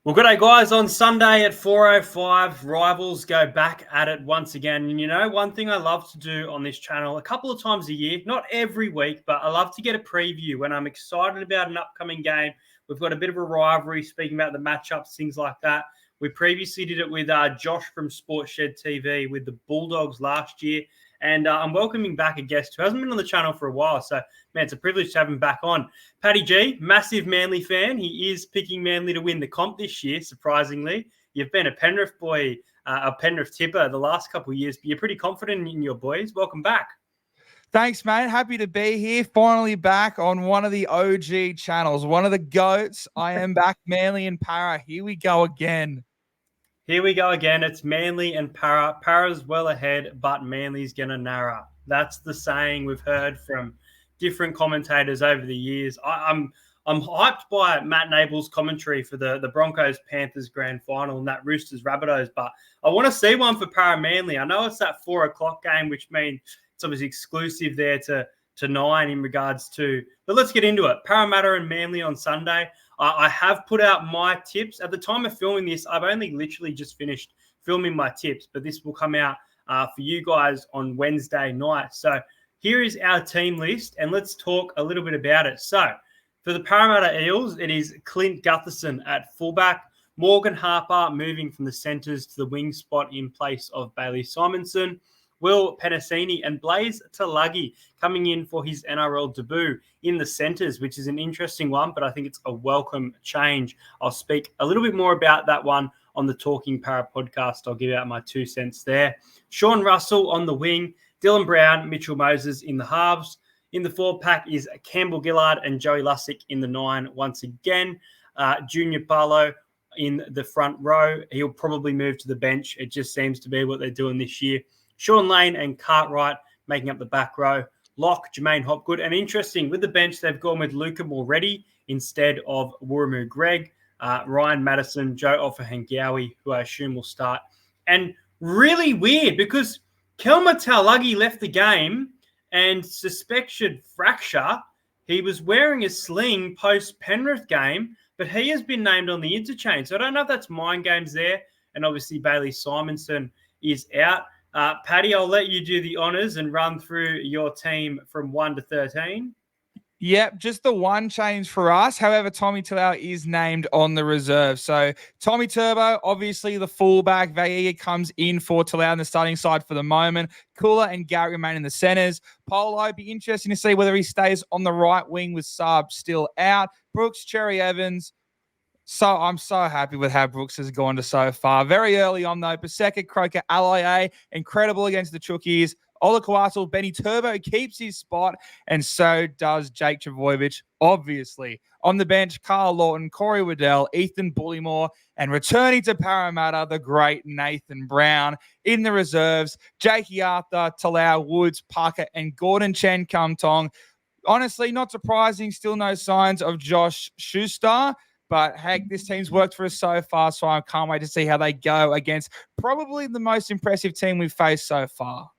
Well, good day, guys. On Sunday at 4:05, rivals go back at it once again. And you know, one thing I love to do on this channel a couple of times a year, not every week, but I love to get a preview when I'm excited about an upcoming game. We've got a bit of a rivalry, speaking about the matchups, things like that. We previously did it with Josh from Sports Shed TV with the Bulldogs last year. And I'm welcoming back a guest who hasn't been on the channel for a while. So, man, it's a privilege to have him back on. Paddy G, massive Manly fan. He is picking Manly to win the comp this year, surprisingly. You've been a Penrith boy, a Penrith tipper the last couple of years, but you're pretty confident in your boys. Welcome back. Thanks, mate. Happy to be here. Finally back on one of the OG channels, one of the GOATs. I am back, Manly and Para. Here we go again. Here we go again. It's Manly and Para. Para's well ahead, but Manly's going to narrow. That's the saying we've heard from different commentators over the years. I'm hyped by Matt Nable's commentary for the Broncos-Panthers grand final and that Roosters-Rabbitohs, but I want to see one for Para Manly. I know it's that 4 o'clock game, which means it's obviously exclusive there to 9 in regards to, but let's get into it. Parramatta and Manly on Sunday. I have put out my tips. At the time of filming this, I've only literally just finished filming my tips, but this will come out for you guys on Wednesday night. So here is our team list, and let's talk a little bit about it. So for the Parramatta Eels, it is Clint Gutherson at fullback, Morgan Harper moving from the centres to the wing spot in place of Bailey Simonson, Will Penasini and Blaze Talagi coming in for his NRL debut in the centres, which is an interesting one, but I think it's a welcome change. I'll speak a little bit more about that one on the Talking Para podcast. I'll give out my 2 cents there. Sean Russell on the wing, Dylan Brown, Mitchell Moses in the halves. In the forward pack is Campbell Gillard and Joey Lussick in the 9 once again. Junior Barlow in the front row. He'll probably move to the bench. It just seems to be what they're doing this year. Sean Lane and Cartwright making up the back row. Locke, Jermaine Hopgood. And interesting, with the bench, they've gone with Luca Moretti instead of Wuramu Greg, Ryan Madison, Joe Ofahengawi, who I assume will start. And really weird because Kelma Taulagi left the game and suspected fracture. He was wearing a sling post-Penrith game, but he has been named on the interchange. So I don't know if that's mind games there. And obviously Bailey Simonson is out. Paddy, I'll let you do the honours and run through your team from 1 to 13. Yep, just the one change for us. However, Tommy Talau is named on the reserve. So Tommy Turbo, obviously the fullback. Vaiga comes in for Talau in the starting side for the moment. Kula and Garrett remain in the centres. Polo, be interesting to see whether he stays on the right wing with Saab still out. Brooks, Cherry Evans. So I'm so happy with how Brooks has gone to so far. Very early on, though, Paseka, Croker, Ally, incredible against the Chookies. Ola Kowasal, Benny Turbo keeps his spot, and so does Jake Trbojevic, obviously. On the bench, Carl Lawton, Corey Waddell, Ethan Bullymore, and returning to Parramatta, the great Nathan Brown. In the reserves, Jakey Arthur, Talau, Woods, Parker, and Gordon Chen Kumtong. Honestly, not surprising, still no signs of Josh Schuster. But, heck, this team's worked for us so far, so I can't wait to see how they go against probably the most impressive team we've faced so far.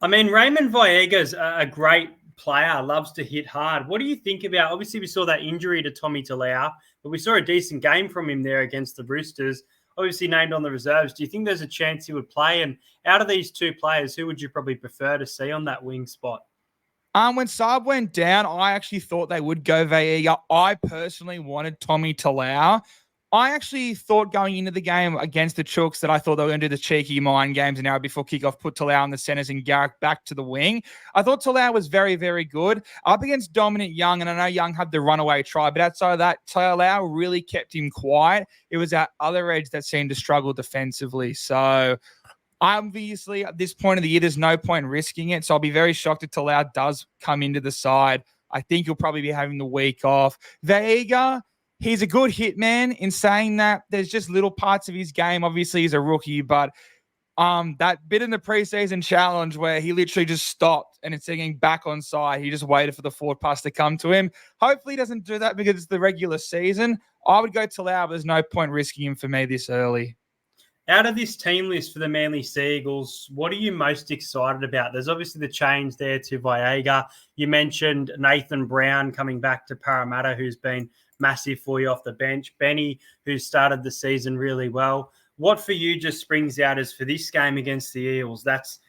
I mean, Raymond Viega's a great player, loves to hit hard. What do you think about, obviously we saw that injury to Tommy Talau, but we saw a decent game from him there against the Roosters, obviously named on the reserves. Do you think there's a chance he would play? And out of these two players, who would you probably prefer to see on that wing spot? When Saab went down, I actually thought they would go Vaiga. I personally wanted Tommy Talau. I actually thought going into the game against the Chooks that I thought they were going to do the cheeky mind games an hour before kickoff, put Talau in the centres and Garrick back to the wing. I thought Talau was very, very good. Up against Dominic Young, and I know Young had the runaway try, but outside of that, Talau really kept him quiet. It was our other edge that seemed to struggle defensively. So obviously, at this point of the year, there's no point in risking it. So I'll be very shocked if Talau does come into the side. I think he'll probably be having the week off. Vaiga, he's a good hit man. In saying that, there's just little parts of his game. Obviously, he's a rookie, but that bit in the preseason challenge where he literally just stopped and instead of getting back on side, he just waited for the forward pass to come to him. Hopefully, he doesn't do that because it's the regular season. I would go Talau, but there's no point risking him for me this early. Out of this team list for the Manly Sea Eagles, what are you most excited about? There's obviously the change there to Viega. You mentioned Nathan Brown coming back to Parramatta, who's been massive for you off the bench. Benny, who started the season really well. What for you just springs out as for this game against the Eels? That's,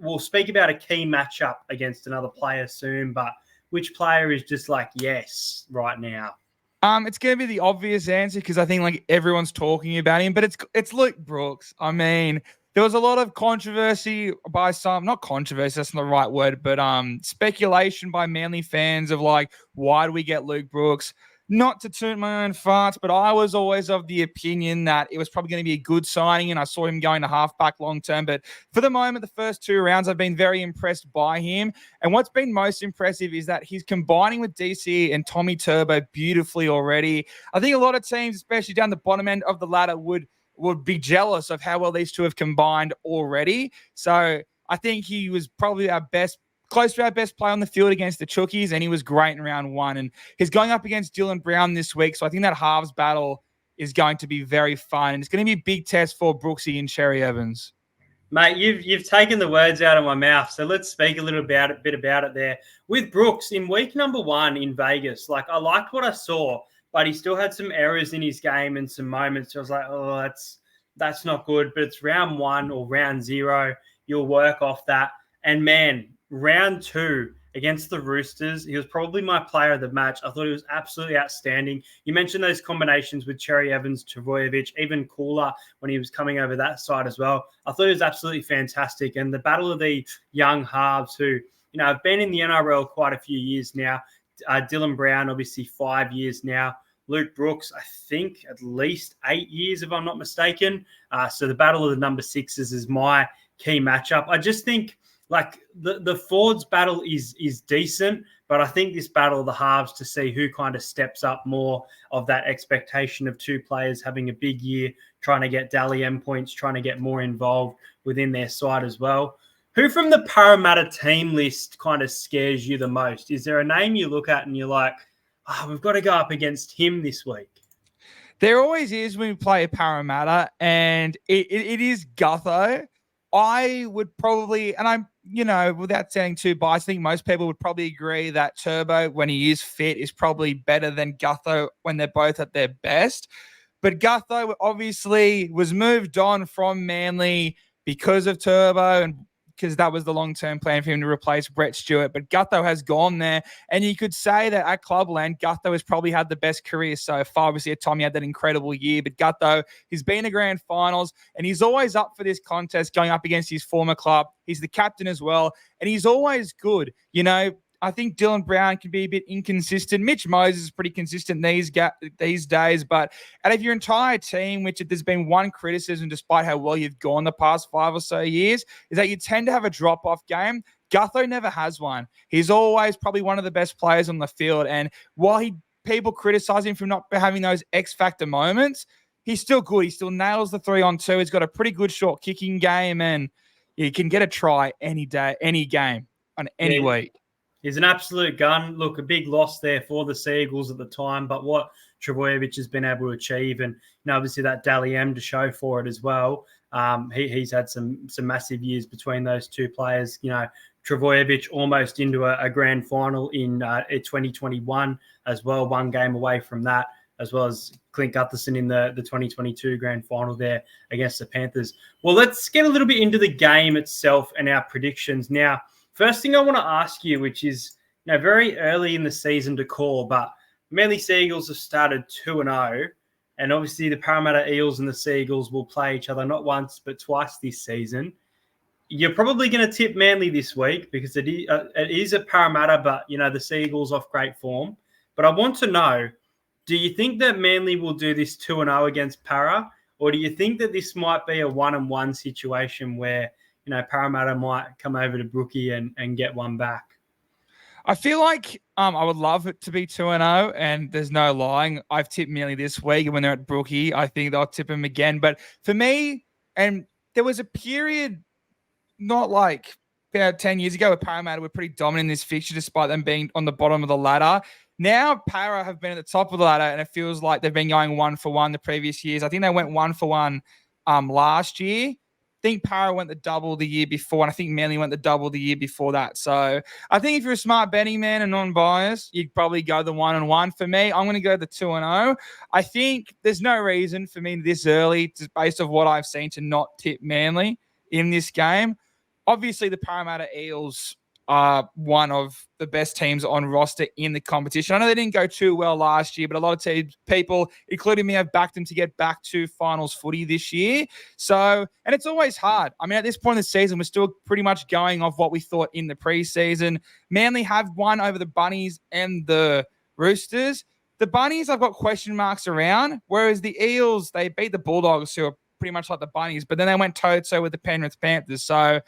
we'll speak about a key matchup against another player soon, but which player is just like, yes, right now? It's going to be the obvious answer because I think like everyone's talking about him, but it's Luke Brooks. I mean, there was a lot of controversy by some, not controversy, that's not the right word, but speculation by Manly fans of like, why do we get Luke Brooks? Not to toot my own farts, but I was always of the opinion that it was probably going to be a good signing, and I saw him going to halfback long term. But for the moment, the first 2 rounds, I've been very impressed by him. And what's been most impressive is that he's combining with DC and Tommy Turbo beautifully already. I think a lot of teams, especially down the bottom end of the ladder, would be jealous of how well these two have combined already. So I think he was probably close to our best play on the field against the Chookies, and he was great in round one. And he's going up against Dylan Brown this week, so I think that halves battle is going to be very fun. And it's going to be a big test for Brooksy and Cherry Evans. Mate, you've taken the words out of my mouth, so let's speak a little bit about it there. With Brooks, in week number 1 in Vegas, like I liked what I saw, but he still had some errors in his game and some moments. So I was like, oh, that's not good. But it's round 1 or round 0. You'll work off that. And man, round 2 against the Roosters, he was probably my player of the match. I thought he was absolutely outstanding. You mentioned those combinations with Cherry Evans, Travojevic, even Cooler when he was coming over that side as well. I thought it was absolutely fantastic. And the battle of the young halves who, have been in the NRL quite a few years now. Dylan Brown, obviously 5 years now. Luke Brooks, I think at least 8 years, if I'm not mistaken. So the battle of the number 6s is my key matchup. I just think like the forwards battle is decent, but I think this battle of the halves to see who kind of steps up more of that expectation of two players having a big year, trying to get Dally M points, trying to get more involved within their side as well. Who from the Parramatta team list kind of scares you the most? Is there a name you look at and you're like, we've got to go up against him this week? There always is when we play Parramatta, and it is Gutho. I would probably, and I'm, without sounding too biased, I think most people would probably agree that Turbo, when he is fit, is probably better than Gutho when they're both at their best. But Gutho obviously was moved on from Manly because of Turbo and because that was the long-term plan for him to replace Brett Stewart. But Gutho has gone there. And you could say that at Clubland, Gutho has probably had the best career so far. Obviously, Tommy had that incredible year. But Gutho, he's been to grand finals, and he's always up for this contest going up against his former club. He's the captain as well, and he's always good. I think Dylan Brown can be a bit inconsistent. Mitch Moses is pretty consistent these days. But out of your entire team, which there's been one criticism, despite how well you've gone the past 5 or so years, is that you tend to have a drop-off game. Gutho never has one. He's always probably one of the best players on the field. And while people criticize him for not having those X-factor moments, he's still good. He still nails the 3-on-2. He's got a pretty good short kicking game, and he can get a try any day, any game, on any week. He's an absolute gun. Look, a big loss there for the Seagulls at the time, but what Travojevic has been able to achieve, and obviously that Dally M to show for it as well. He's had some massive years between those two players. Travojevic almost into a grand final in 2021 as well, one game away from that, as well as Clint Gutherson in the 2022 grand final there against the Panthers. Well, let's get a little bit into the game itself and our predictions now. First thing I want to ask you, which is very early in the season to call, but Manly Seagulls have started 2-0, and obviously the Parramatta Eels and the Seagulls will play each other not once but twice this season. You're probably going to tip Manly this week because it is at Parramatta, but the Seagulls off great form. But I want to know, do you think that Manly will do this 2-0 against Para, or do you think that this might be a 1-1 situation where Parramatta might come over to Brookie and get one back? I feel like I would love it to be 2-0, and there's no lying. I've tipped Manly this week, and when they're at Brookie, I think they'll tip them again. But for me, and there was a period not like about 10 years ago where Parramatta were pretty dominant in this fixture despite them being on the bottom of the ladder. Now Para have been at the top of the ladder, and it feels like they've been going 1-for-1 the previous years. I think they went 1-for-1 last year. think Para went the double the year before, and I think Manly went the double the year before that. So I think if you're a smart betting man and non-biased, you'd probably go the 1-1. For me, I'm going to go the 2-0. I think there's no reason for me this early, just based on what I've seen, to not tip Manly in this game. Obviously, the Parramatta Eels are one of the best teams on roster in the competition. I know they didn't go too well last year, but a lot of people, including me, have backed them to get back to finals footy this year. So, and it's always hard. I mean, at this point in the season, we're still pretty much going off what we thought in the preseason. Manly have won over the Bunnies and the Roosters. The Bunnies, I've got question marks around, whereas the Eels, they beat the Bulldogs, who are pretty much like the Bunnies, but then they went toe-to-toe with the Penrith Panthers. So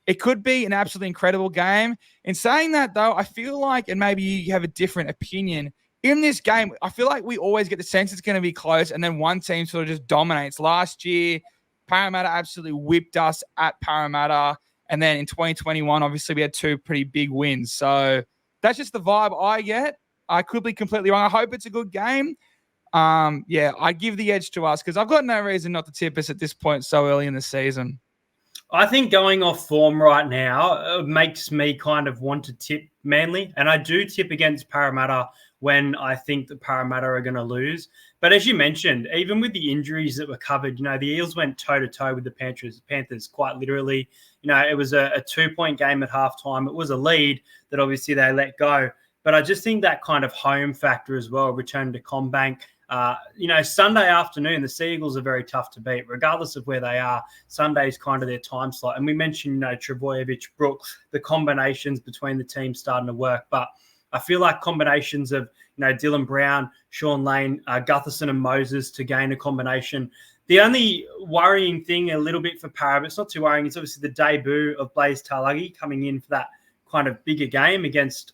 it could be an absolutely incredible game. In saying that, though, I feel like, and maybe you have a different opinion, in this game, I feel like we always get the sense it's going to be close, and then one team sort of just dominates. Last year, Parramatta absolutely whipped us at Parramatta, and then in 2021, obviously, we had two pretty big wins. So that's just the vibe I get. I could be completely wrong. I hope it's a good game. Yeah, I give the edge to us because I've got no reason not to tip us at this point so early in the season. I think going off form right now makes me kind of want to tip Manly. And I do tip against Parramatta when I think the Parramatta are going to lose. But as you mentioned, even with the injuries that were covered, the Eels went toe-to-toe with the Panthers quite literally. It was a 2-point game at halftime. It was a lead that obviously they let go. But I just think that kind of home factor as well, return to CommBank. Sunday afternoon, the Seagulls are very tough to beat, regardless of where they are. Sunday's kind of their time slot. And we mentioned, Trbojevic, Brook, the combinations between the teams starting to work. But I feel like combinations of, Dylan Brown, Sean Lane, Gutherson and Moses to gain a combination. The only worrying thing a little bit for Para, but it's not too worrying, it's obviously the debut of Blaze Talagi coming in for that kind of bigger game against,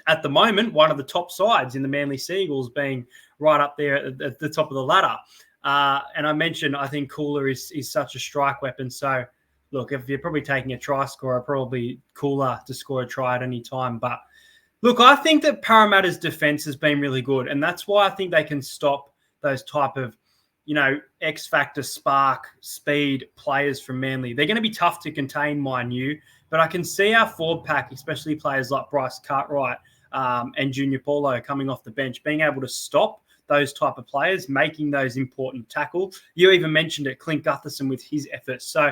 at the moment, one of the top sides in the Manly Seagulls, being right up there at the top of the ladder. And I mentioned, I think Cooler is such a strike weapon. So, look, if you're probably taking a try scorer, probably Cooler to score a try at any time. But, look, I think that Parramatta's defence has been really good. And that's why I think they can stop those type of, X-factor, spark, speed players from Manly. They're going to be tough to contain, mind you. But I can see our forward pack, especially players like Bryce Cartwright, and Junior Paulo coming off the bench, being able to stop those type of players, making those important tackles. You even mentioned it, Clint Gutherson with his efforts. So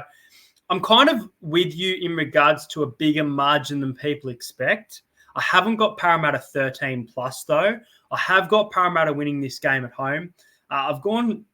I'm kind of with you in regards to a bigger margin than people expect. I haven't got Parramatta 13 plus though. I have got Parramatta winning this game at home. I've gone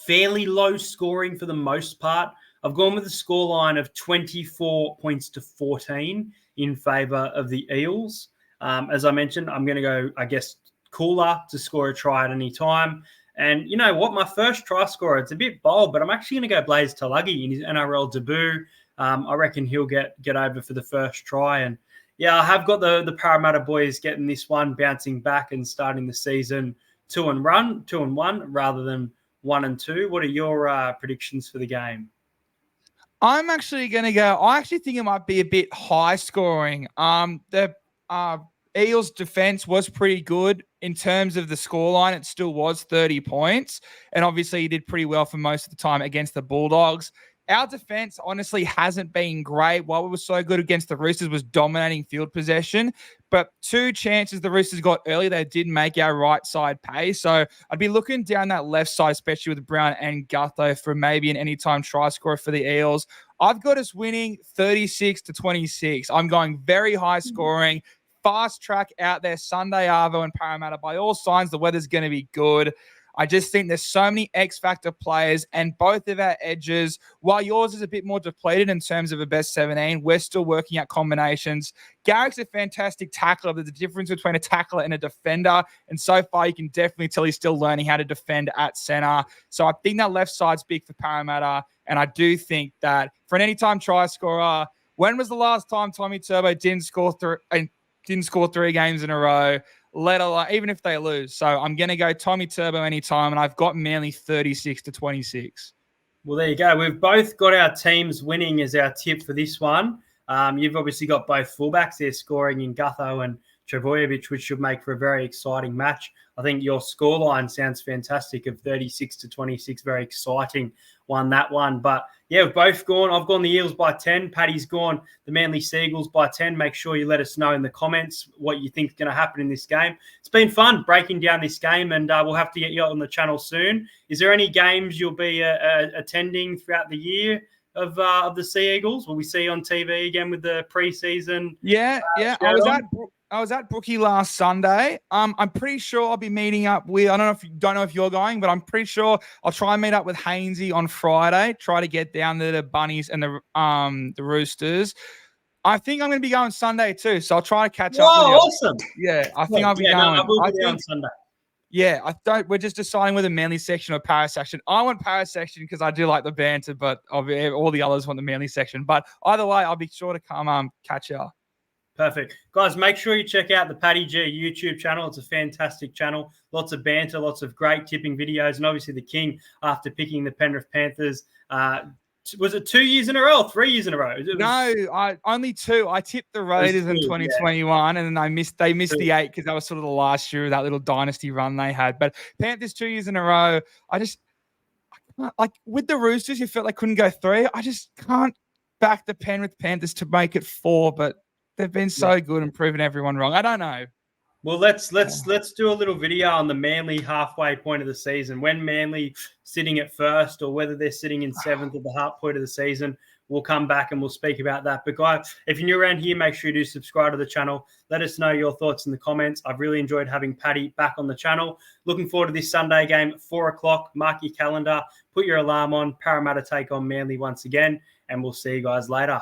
fairly low scoring for the most part. I've gone with a scoreline of 24 points to 14 in favour of the Eels. As I mentioned, I'm going to go, I guess, Cooler to score a try at any time. And you know what? My first try scorer, it's a bit bold, but I'm actually going to go Blaze Talagi in his NRL debut. I reckon he'll get over for the first try. And yeah, I have got the Parramatta boys getting this one, bouncing back and starting the season 2-1 rather than 1-2. What are your predictions for the game? I'm actually going to go. I actually think it might be a bit high scoring. The Eels' defense was pretty good in terms of the scoreline. It still was 30 points, and obviously he did pretty well for most of the time against the Bulldogs. Our defense honestly hasn't been great. What was so good against the Roosters was dominating field possession. But two chances the Roosters got early, they did make our right side pay. So I'd be looking down that left side, especially with Brown and Gutho, for maybe an anytime try scorer for the Eels. I've got us winning 36-26. I'm going very high scoring. Fast track out there, Sunday Arvo and Parramatta. By all signs, the weather's going to be good. I just think there's so many X-factor players, and both of our edges, while yours is a bit more depleted in terms of a best 17, we're still working out combinations. Garrick's a fantastic tackler. There's a difference between a tackler and a defender, and so far you can definitely tell he's still learning how to defend at center. So I think that left side's big for Parramatta, and I do think that for an anytime try scorer, when was the last time Tommy Turbo didn't score 3 games in a row, let alone even if they lose? So I'm going to go Tommy Turbo anytime, and I've got Manly 36-26. Well, there you go. We've both got our teams winning as our tip for this one. You've obviously got both fullbacks there scoring in Gutho and Trebojevic, which should make for a very exciting match. I think your scoreline sounds fantastic of 36-26. Very exciting one, that one. But yeah, we've both gone. I've gone the Eels by 10. Paddy's gone the Manly Seagulls by 10. Make sure you let us know in the comments what you think is going to happen in this game. It's been fun breaking down this game, and we'll have to get you on the channel soon. Is there any games you'll be attending throughout the year of the Sea Eagles? Will we see you on TV again with the preseason? Yeah. I was at Brookie last Sunday. I'm pretty sure I'll be meeting up with. I don't know if you're going, but I'm pretty sure I'll try and meet up with Hainsey on Friday. Try to get down to the Bunnies and the Roosters. I think I'm going to be going Sunday too, so I'll try to catch up with you. Awesome! Yeah, I think I'll be going. No, I will be there on Sunday. Yeah, we're just deciding whether Manly section or Paris section. I want Paris section because I do like the banter, but all the others want the Manly section. But either way, I'll be sure to come catch you. Perfect. Guys, make sure you check out the Paddy G YouTube channel. It's a fantastic channel. Lots of banter, lots of great tipping videos, and obviously the king after picking the Penrith Panthers. Was it 2 years in a row or 3 years in a row? Only 2. I tipped the Raiders in 2021, and then they missed the 8 because that was sort of the last year of that little dynasty run they had. But Panthers 2 years in a row. I can't, like with the Roosters, you felt they couldn't go 3. I just can't back the Penrith Panthers to make it 4, but they've been so good and proven everyone wrong. I don't know. Well, let's do a little video on the Manly halfway point of the season. When Manly sitting at first, or whether they're sitting in 7th at the half point of the season. We'll come back and we'll speak about that. But guys, if you're new around here, make sure you do subscribe to the channel. Let us know your thoughts in the comments. I've really enjoyed having Paddy back on the channel. Looking forward to this Sunday game at 4 o'clock. Mark your calendar. Put your alarm on. Parramatta take on Manly once again. And we'll see you guys later.